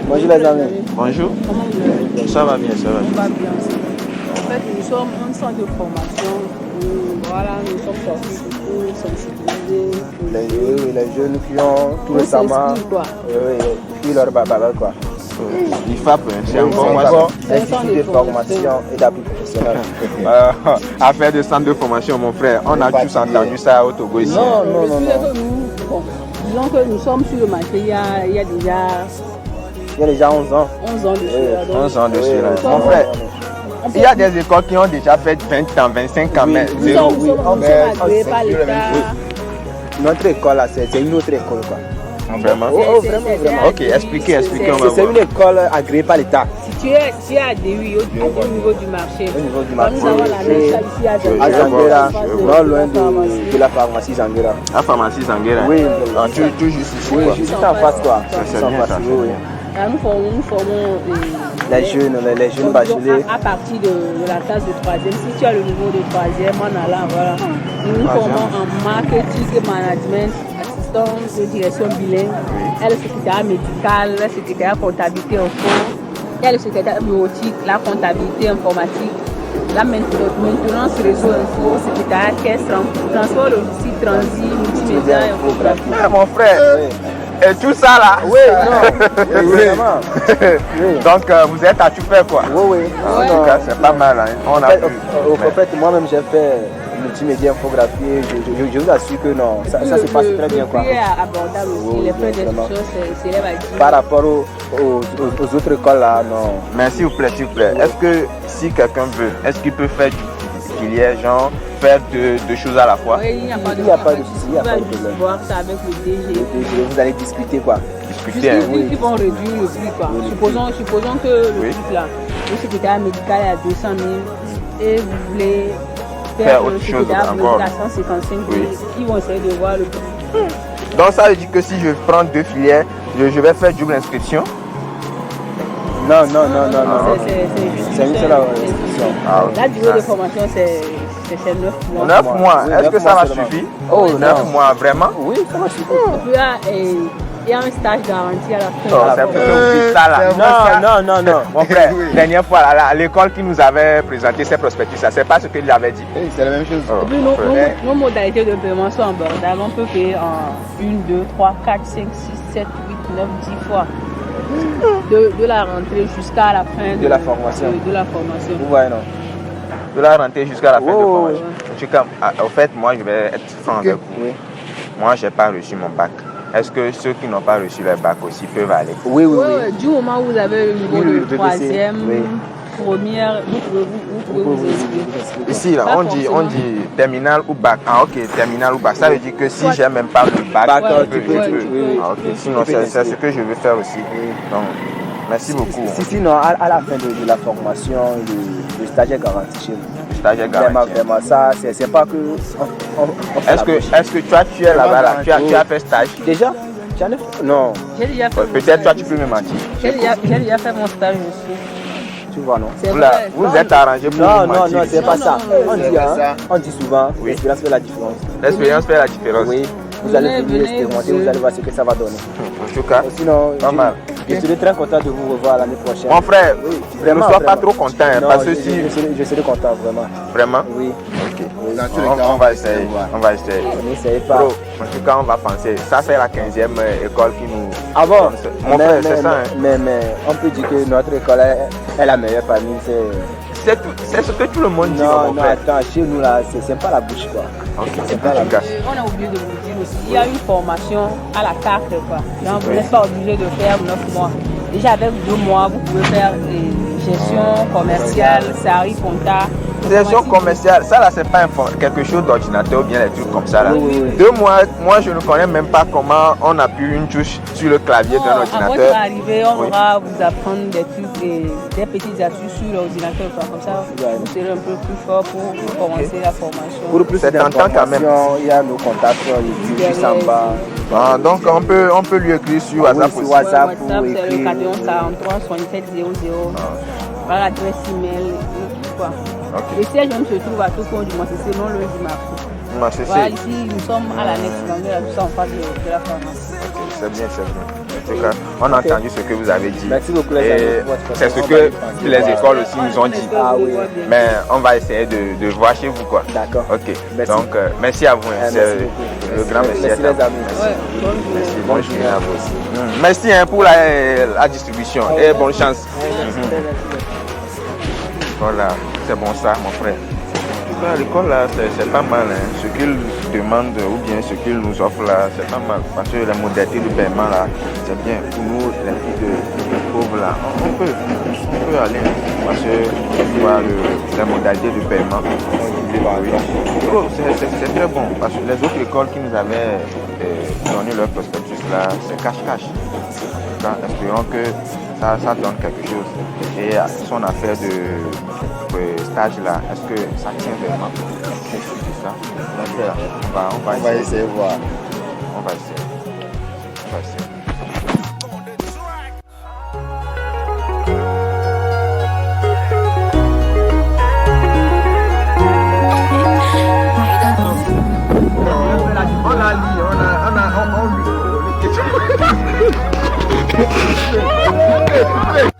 Bonjour les amis. Bonjour. Ça va bien, ça va bien. On va bien. En fait, nous sommes un centre de formation où voilà, nous sommes sortis pour sensibiliser. Les jeunes qui ont tout récemment pris leur babalade quoi. l'IFAP, c'est un institut de formation et d'appui professionnel. Affaire de centre de formation, mon frère, on a tous entendu ça au Togo ici. Non. Disons que nous sommes sur le marché, il y a déjà 11 ans. 11 ans dessus. 11 ans dessus. Mon frère, il y a des écoles qui ont déjà fait 20 ans, 25 ans, mais zéro. Nous sommes agréés par l'État. Notre école là, c'est une autre école quoi. Vraiment? Vraiment. Ok, expliquez, on va c'est voir. une école agréée par l'État. Si tu es à DEUI, au niveau du marché, du nous marché, avons la mèche ici à à Zanguera, non loin de la pharmacie Zanguera. La pharmacie Zanguera? Oui, tout juste ici. oui, Quoi. juste en face quoi. C'est Juste en bien face, ça. oui. Là, nous formons Les jeunes bacheliers. à partir de la classe de 3e. Si tu as le niveau de 3e, en allant, voilà. Nous formons en marketing et management, assistance de direction bilingue. Il y a le secrétariat médical, le secrétariat comptabilité en fond. Il y a le secrétariat bureautique, la comptabilité informatique, la maintenance réseau info, secrétariat caisse, transport logistique, transit, multimédia, infographie. Mon frère, et tout ça là? Oui, non, évidemment. Donc vous êtes à tout faire quoi? Oui. En tout cas, c'est pas mal. Hein. On a En fait, moi-même j'ai fait multimédia infographie. Je vous assure que non, ça se passe très bien quoi. Le prix est abordable aussi. Les frais d'inscription s'élèvent à 10 000. Par rapport aux autres écoles là, non. Mais s'il vous plaît, est-ce que si quelqu'un veut, est-ce qu'il peut faire du filière, genre faire deux choses à la fois? Oui, il n'y a pas de souci, il n'y a pas de juste problème. voir ça avec le DG. Vous allez discuter quoi. Discuter. Hein. Ils vont réduire le prix quoi. Supposons que le prix là, le secrétaire médical est à 200 000 et vous voulez faire autre le chose secrétaire encore. à 155 000. Ils vont essayer de voir le prix. Donc ça veut dire que si je prends deux filières, je vais faire double inscription? Non. C'est une seule inscription. La durée de formation c'est 9 mois. 9 mois. Est-ce que ça va seulement. suffire? Oh, 9 mois, vraiment? Oui, ça va suffire. Il y a un stage garanti à la fin. C'est plutôt ça là. Non. Mon frère, dernière fois, à l'école qui nous avait présenté ces prospectus, c'est pas ce qu'il avait dit. C'est la même chose. Oh, Et puis nos modalités de paiement sont abordables. On peut payer en 1, 2, 3, 4, 5, 6, 7, 8, 9, 10 fois. De la rentrée jusqu'à la fin de la formation. De la formation. Vous voyez, non? De la rentrée jusqu'à la fin de formation. Ouais. En tout cas, au fait, moi je vais être franc avec vous. Oui. Moi, j'ai pas reçu mon bac. Est-ce que ceux qui n'ont pas reçu leur bac aussi peuvent aller? Oui. Du moment où vous avez le niveau de troisième, première, vous pouvez vous inscrire. Ici, là, on dit terminal ou bac. Ah, ok, terminal ou bac. Ça veut dire que si j'ai même pas le bac, je peux. Ah, ok. Sinon, c'est ce que je veux faire aussi. Donc, merci beaucoup. Sinon, à la fin de la formation, le stage est garanti chez nous. Le stage est garanti. Vraiment, ça, c'est pas que. Est-ce que toi, tu es là-bas, là, tu as fait stage? Déjà? J'en ai fait? Non. J'ai déjà fait. Peut-être toi, tu peux me mentir. J'ai déjà fait mon stage aussi. Tu vois, non? Vous êtes arrangé pour Non, me mentir. c'est pas ça. On dit souvent, l'expérience fait la différence. L'expérience fait la différence. Oui. Vous allez venir expérimenter, vous allez voir ce que ça va donner. En tout cas, sinon, pas mal. Je serai très content de vous revoir l'année prochaine. Mon frère, vraiment, ne sois pas trop content. Non, parce que je serai content, vraiment. Vraiment? Oui. Ok. On va essayer. N'essayez pas. Bro, en tout cas, on va penser. Ça, c'est la 15e école qui nous. Ah bon? Mon frère, c'est ça. Mais on peut dire que notre école est la meilleure famille. C'est ce que tout le monde dit. Non, attends, chez nous là, c'est pas la bouche quoi. Ok, c'est pas la bouche. On a oublié de vous dire aussi, il y a une formation à la carte quoi. Donc vous n'êtes pas obligé de faire 9 mois. Déjà avec 2 mois, vous pouvez faire gestion commerciale, SARI, compta. Gestion commerciale, ça là c'est pas quelque chose d'ordinateur ou bien des trucs comme ça là. Oui. 2 mois, moi je ne connais même pas comment on appuie une touche sur le clavier d'un ordinateur. À votre arrivée, on va vous apprendre des trucs, des petites astuces sur l'ordinateur. Comme ça, vous serez un peu plus fort pour commencer la formation. Pour plus d'informations, il y a nos contacts juste en bas. Donc on peut lui écrire sur WhatsApp aussi. WhatsApp, c'est le 41 43 67 00. Voilà l'adresse email. Quoi. Okay. Le siège même se trouve à Toko du Montessé, non le du marché. Non, voilà, ici, nous sommes à l'annexe, donc nous sommes en face de la pharmacie. C'est bien, c'est bien. En tout cas, on a entendu ce que vous avez dit. Merci beaucoup, et c'est ce que les écoles aussi nous ont dit. Ah oui. Mais on va essayer de voir chez vous, quoi. D'accord. Ok. Merci. Donc, merci à vous. Merci beaucoup. Le grand merci. Merci les amis. Merci. Bonne journée à vous aussi. Merci pour la distribution et bonne chance. Voilà, c'est bon ça, mon frère. À l'école là, c'est pas mal. Hein. Ce qu'ils demandent ou bien ce qu'ils nous offrent là, c'est pas mal. Parce que les modalités de paiement là, c'est bien. Pour nous, les filles de pauvres là, on peut aller. Parce que les modalités de paiement, c'est très bon. Parce que les autres écoles qui nous avaient donné leur prospectus là, c'est cash-cash. Espérons que ça donne quelque chose. Et son affaire de stage là, est-ce que ça tient vraiment? C'est ça. On va essayer de voir. On va essayer. On a lu.